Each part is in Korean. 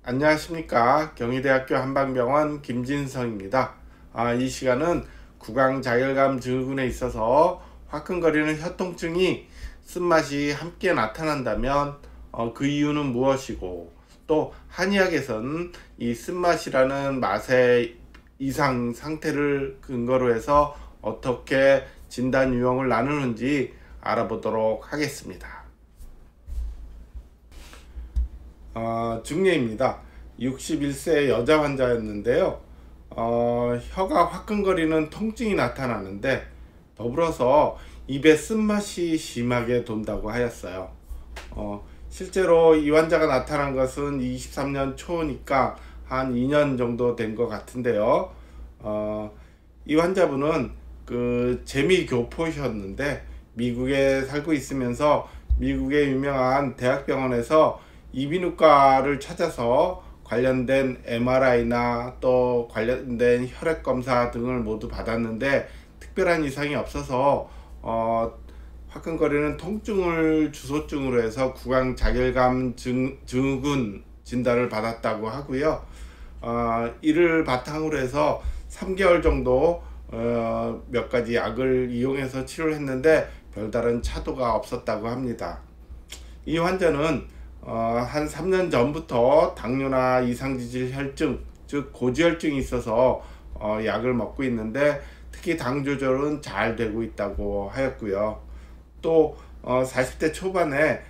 안녕하십니까. 경희대학교 한방병원 김진성입니다. 이 시간은 구강자결감 증후군에 있어서 화끈거리는 혀통증이 쓴맛이 함께 나타난다면 그 이유는 무엇이고, 또 한의학에서는 이 쓴맛이라는 맛의 이상 상태를 근거로 해서 어떻게 진단 유형을 나누는지 알아보도록 하겠습니다. 중례입니다. 61세 여자 환자였는데요. 혀가 화끈거리는 통증이 나타나는데 더불어서 입에 쓴맛이 심하게 돈다고 하였어요. 실제로 이 환자가 나타난 것은 23년 초니까 한 2년 정도 된 것 같은데요. 이 환자분은 재미교포셨는데 미국에 살고 있으면서 미국의 유명한 대학병원에서 이비인후과를 찾아서 관련된 MRI나 또 관련된 혈액검사 등을 모두 받았는데 특별한 이상이 없어서 화끈거리는 통증을 주소증으로 해서 구강자결감 증후군 진단을 받았다고 하고요. 이를 바탕으로 해서 3개월 정도 몇 가지 약을 이용해서 치료를 했는데 별다른 차도가 없었다고 합니다. 이 환자는 한 3년 전부터 당뇨나 이상지질 혈증, 즉 고지혈증이 있어서 약을 먹고 있는데 특히 당 조절은 잘 되고 있다고 하였고요. 또 40대 초반에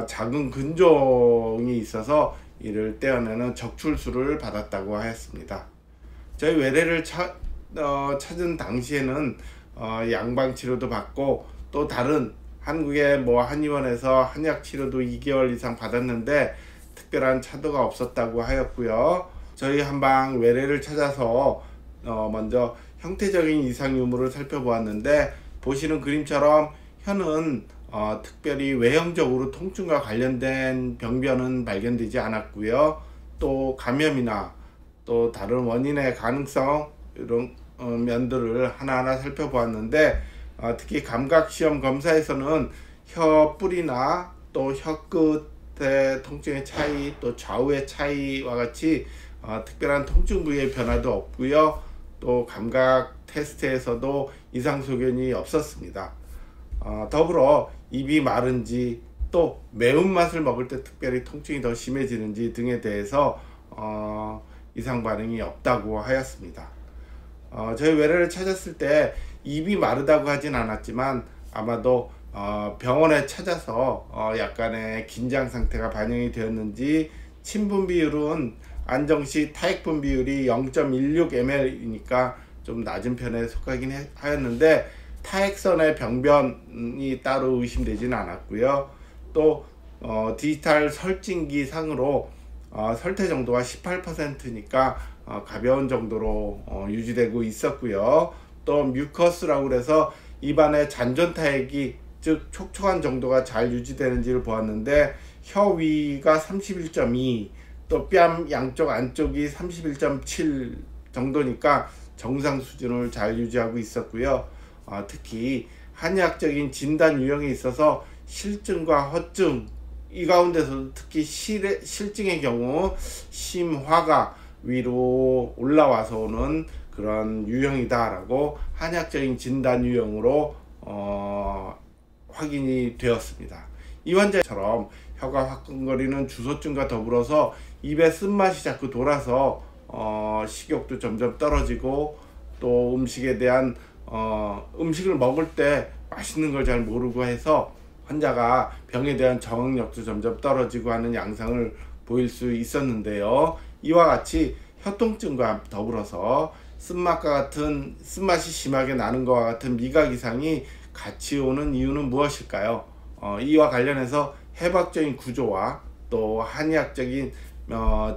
작은 근종이 있어서 이를 떼어내는 적출술을 받았다고 하였습니다. 저희 외래를 찾은 당시에는 양방치료도 받고 또 다른 한국의 한의원에서 한약 치료도 2개월 이상 받았는데 특별한 차도가 없었다고 하였고요. 저희 한방 외래를 찾아서 먼저 형태적인 이상 유무를 살펴보았는데 보시는 그림처럼 혀는 특별히 외형적으로 통증과 관련된 병변은 발견되지 않았고요. 또 감염이나 또 다른 원인의 가능성 이런 면들을 하나하나 살펴보았는데 특히 감각시험 검사에서는 혀 뿌리나 또 혀 끝의 통증의 차이, 또 좌우의 차이와 같이 특별한 통증 부위의 변화도 없고요. 또 감각 테스트에서도 이상 소견이 없었습니다. 더불어 입이 마른지 또 매운맛을 먹을 때 특별히 통증이 더 심해지는지 등에 대해서 이상 반응이 없다고 하였습니다. 저희 외래를 찾았을 때 입이 마르다고 하진 않았지만 아마도 병원에 찾아서 약간의 긴장 상태가 반영이 되었는지 침분 비율은 안정시 타액분 비율이 0.16ml이니까 좀 낮은 편에 속하긴 하였는데 타액선의 병변이 따로 의심되지는 않았고요. 또 디지털 설진기 상으로 설태 정도가 18%니까 가벼운 정도로 유지되고 있었고요. 또 뮤커스라고 그래서 입안의 잔존타액이 즉 촉촉한 정도가 잘 유지되는지를 보았는데 혀 위가 31.2, 또 뺨 양쪽 안쪽이 31.7 정도니까 정상 수준을 잘 유지하고 있었고요. 특히 한의학적인 진단 유형에 있어서 실증과 허증, 이 가운데서 특히 실증의 경우 심화가 위로 올라와서 오는 그런 유형이다 라고 한의학적인 진단 유형으로 확인이 되었습니다. 이 환자처럼 혀가 화끈거리는 주소증과 더불어서 입에 쓴맛이 자꾸 돌아서 식욕도 점점 떨어지고 또 음식에 대한 음식을 먹을 때 맛있는 걸 잘 모르고 해서 환자가 병에 대한 적응력도 점점 떨어지고 하는 양상을 보일 수 있었는데요. 이와 같이 혀통증과 더불어서 쓴맛이 심하게 나는 것과 같은 미각 이상이 같이 오는 이유는 무엇일까요? 이와 관련해서 해부학적인 구조와 또 한의학적인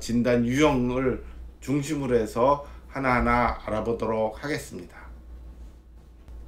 진단 유형을 중심으로 해서 하나하나 알아보도록 하겠습니다.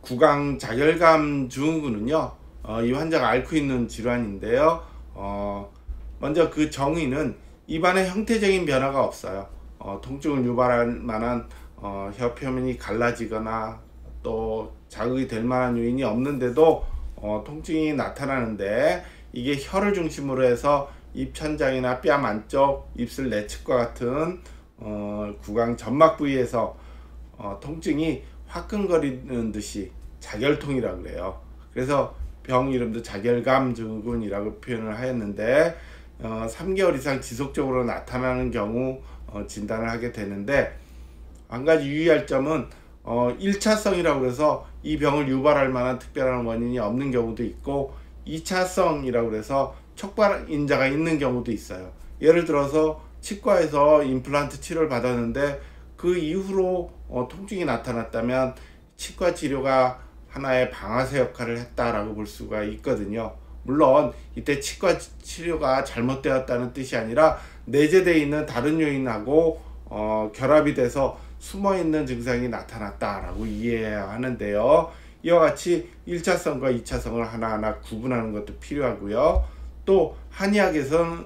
구강자결감 증후군은요, 이 환자가 앓고 있는 질환인데요. 먼저 그 정의는 입안에 형태적인 변화가 없어요. 통증을 유발할 만한 혀 표면이 갈라지거나 또 자극이 될 만한 요인이 없는데도 통증이 나타나는데 이게 혀를 중심으로 해서 입천장이나 뺨 안쪽, 입술 내측과 같은 구강 점막 부위에서 통증이 화끈거리는 듯이 자결통이라고 그래요. 그래서 병 이름도 자결감 증후군이라고 표현을 하였는데 3개월 이상 지속적으로 나타나는 경우 진단을 하게 되는데, 한 가지 유의할 점은 1차성이라고 해서 이 병을 유발할 만한 특별한 원인이 없는 경우도 있고, 2차성이라고 해서 촉발인자가 있는 경우도 있어요. 예를 들어서 치과에서 임플란트 치료를 받았는데 그 이후로 통증이 나타났다면 치과 치료가 하나의 방아쇠 역할을 했다라고 볼 수가 있거든요. 물론 이때 치과 치료가 잘못되었다는 뜻이 아니라 내재되어 있는 다른 요인하고 결합이 돼서 숨어있는 증상이 나타났다라고 이해해야 하는데요. 이와 같이 1차성과 2차성을 하나하나 구분하는 것도 필요하고요. 또 한의학에서는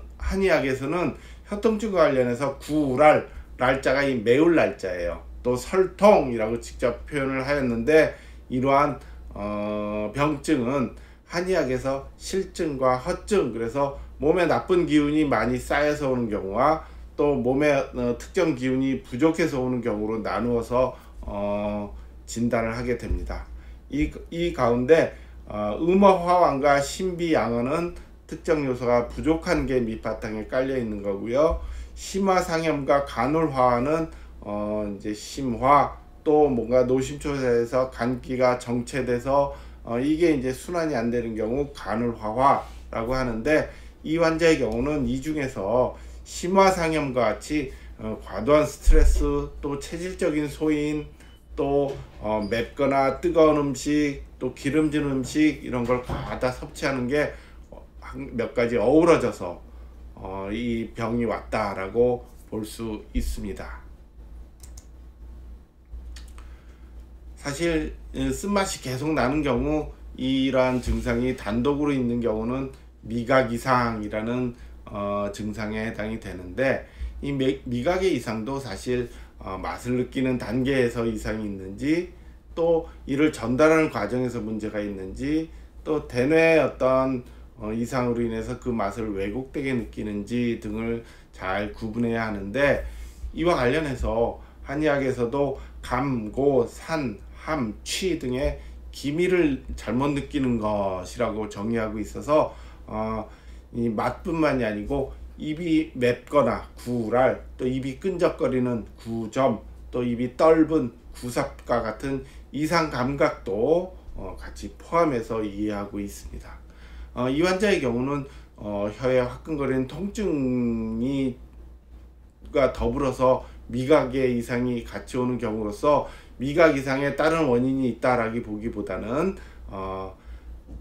혀통증과 관련해서 구랄, 날짜가 이 매울 날짜예요. 또 설통이라고 직접 표현을 하였는데, 이러한 병증은 한의학에서 실증과 허증, 그래서 몸에 나쁜 기운이 많이 쌓여서 오는 경우와 또 몸에 특정 기운이 부족해서 오는 경우로 나누어서 진단을 하게 됩니다. 이 가운데 음어화환과 신비양어는 특정 요소가 부족한 게 밑바탕에 깔려 있는 거고요. 심화상염과 간울화환은 이제 심화, 또 뭔가 노심초사에서 간기가 정체돼서 이게 이제 순환이 안 되는 경우 간울화화라고 하는데, 이 환자의 경우는 이 중에서 심화상염과 같이 과도한 스트레스, 또 체질적인 소인, 또 맵거나 뜨거운 음식, 또 기름진 음식, 이런 걸 과다 섭취하는 게 몇 가지 어우러져서 이 병이 왔다라고 볼 수 있습니다. 사실 쓴맛이 계속 나는 경우, 이러한 증상이 단독으로 있는 경우는 미각 이상이라는 증상에 해당이 되는데, 이 미각의 이상도 사실 맛을 느끼는 단계에서 이상이 있는지, 또 이를 전달하는 과정에서 문제가 있는지, 또 대뇌의 어떤 이상으로 인해서 그 맛을 왜곡되게 느끼는지 등을 잘 구분해야 하는데, 이와 관련해서 한의학에서도 감, 고, 산, 함, 취 등의 기미를 잘못 느끼는 것이라고 정의하고 있어서 이 맛뿐만이 아니고 입이 맵거나 구랄, 또 입이 끈적거리는 구점, 또 입이 떫은 구삽과 같은 이상 감각도 같이 포함해서 이해하고 있습니다. 이 환자의 경우는 혀에 화끈거리는 통증이 더불어서 미각의 이상이 같이 오는 경우로서 미각 이상에 다른 원인이 있다라기 보기보다는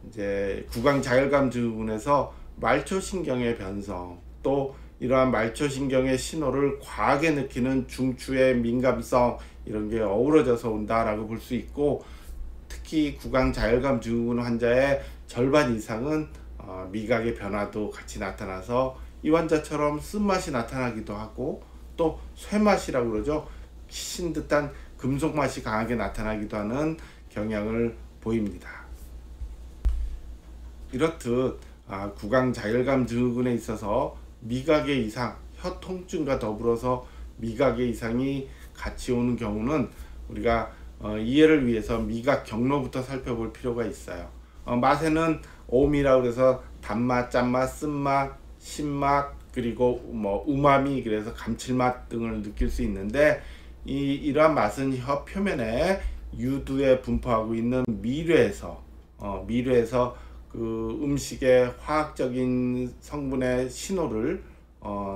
이제 구강 자결감 증후군에서 말초신경의 변성, 또 이러한 말초신경의 신호를 과하게 느끼는 중추의 민감성, 이런 게 어우러져서 온다라고 볼 수 있고, 특히 구강 자결감 증후군 환자의 절반 이상은 미각의 변화도 같이 나타나서 이 환자처럼 쓴맛이 나타나기도 하고, 또 쇠맛이라고 그러죠. 키신 듯한 금속맛이 강하게 나타나기도 하는 경향을 보입니다. 이렇듯 구강 자결감 증후군에 있어서 미각의 이상, 혀 통증과 더불어서 미각의 이상이 같이 오는 경우는 우리가 이해를 위해서 미각 경로부터 살펴볼 필요가 있어요. 맛에는 오미라고 해서 단맛, 짠맛, 쓴맛, 신맛, 그리고 뭐 우마미, 그래서 감칠맛 등을 느낄 수 있는데, 이러한 맛은 혀 표면에 유두에 분포하고 있는 미뢰에서 그 음식의 화학적인 성분의 신호를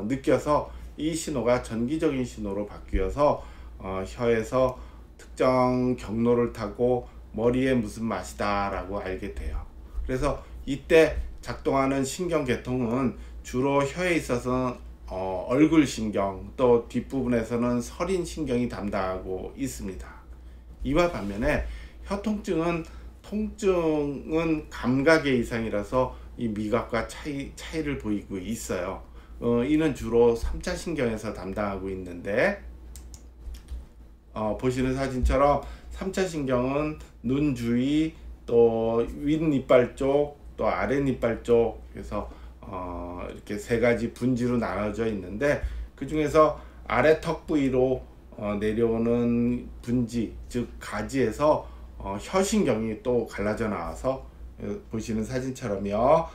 느껴서 이 신호가 전기적인 신호로 바뀌어서 혀에서 특정 경로를 타고 머리에 무슨 맛이다 라고 알게 돼요. 그래서 이때 작동하는 신경계통은 주로 혀에 있어서 얼굴 신경, 또 뒷부분에서는 설인 신경이 담당하고 있습니다. 이와 반면에 혀 통증은 감각의 이상이라서 이 미각과 차이를 보이고 있어요. 이는 주로 3차 신경에서 담당하고 있는데, 보시는 사진처럼 3차 신경은 눈 주위, 또 윗니빨 쪽, 또 아랫니빨 쪽, 그래서 이렇게 세 가지 분지로 나눠져 있는데, 그 중에서 아래 턱 부위로 내려오는 분지, 즉 가지에서 혀신경이 또 갈라져 나와서 보시는 사진처럼요,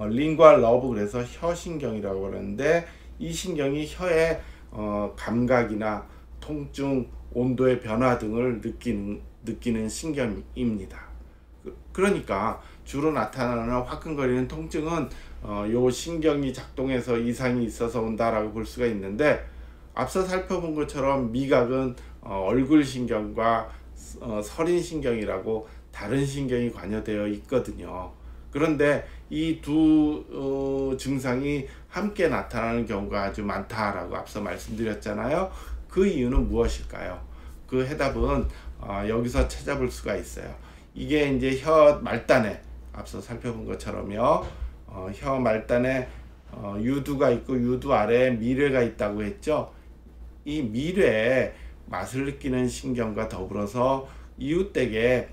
링구얼 너브, 그래서 혀신경이라고 하는데, 이 신경이 혀의 감각이나 통증, 온도의 변화 등을 느끼는 신경입니다. 그러니까 주로 나타나는 화끈거리는 통증은 요 신경이 작동해서 이상이 있어서 온다라고 볼 수가 있는데, 앞서 살펴본 것처럼 미각은 얼굴 신경과 서린 신경이라고 다른 신경이 관여되어 있거든요. 그런데 이 두 증상이 함께 나타나는 경우가 아주 많다라고 앞서 말씀드렸잖아요. 그 이유는 무엇일까요? 그 해답은 여기서 찾아볼 수가 있어요. 이게 이제 혀 말단에, 앞서 살펴본 것처럼요, 혀 말단에 유두가 있고 유두 아래에 미뢰가 있다고 했죠. 이 미뢰에 맛을 느끼는 신경과 더불어서 이웃되게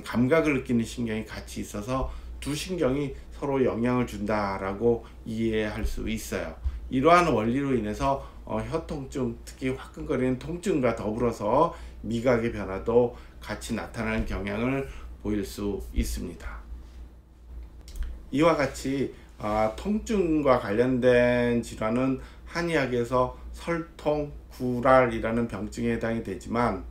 감각을 느끼는 신경이 같이 있어서 두 신경이 서로 영향을 준다라고 이해할 수 있어요. 이러한 원리로 인해서 혀통증, 특히 화끈거리는 통증과 더불어서 미각의 변화도 같이 나타나는 경향을 보일 수 있습니다. 이와 같이 통증과 관련된 질환은 한의학에서 설통, 구랄이라는 병증에 해당이 되지만,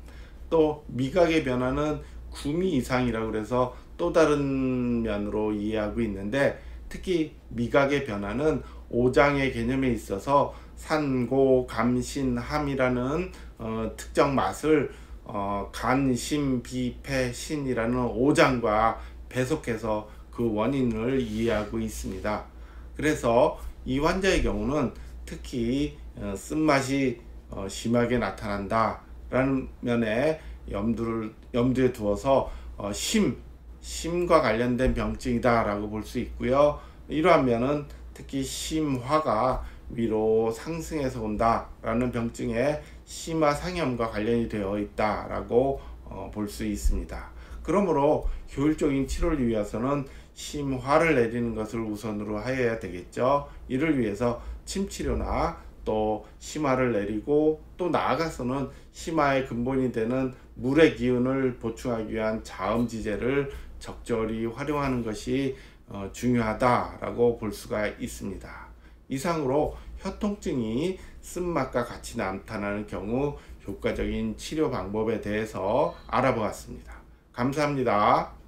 또 미각의 변화는 구미 이상이라고 해서 또 다른 면으로 이해하고 있는데, 특히 미각의 변화는 오장의 개념에 있어서 산고, 감신, 함이라는 특정 맛을 간, 심, 비, 패, 신이라는 오장과 배속해서 그 원인을 이해하고 있습니다. 그래서 이 환자의 경우는 특히 쓴맛이 심하게 나타난다 라는 면에 염두에 두어서 심과 관련된 병증이다 라고 볼 수 있고요. 이러한 면은 특히 심화가 위로 상승해서 온다 라는 병증에 심화 상염과 관련이 되어 있다 라고 볼 수 있습니다. 그러므로 효율적인 치료를 위해서는 심화를 내리는 것을 우선으로 하여야 되겠죠. 이를 위해서 침치료나 또 심화를 내리고, 또 나아가서는 심화의 근본이 되는 물의 기운을 보충하기 위한 자음지제를 적절히 활용하는 것이 중요하다라고 볼 수가 있습니다. 이상으로 혀통증이 쓴맛과 같이 나타나는 경우 효과적인 치료 방법에 대해서 알아보았습니다. 감사합니다.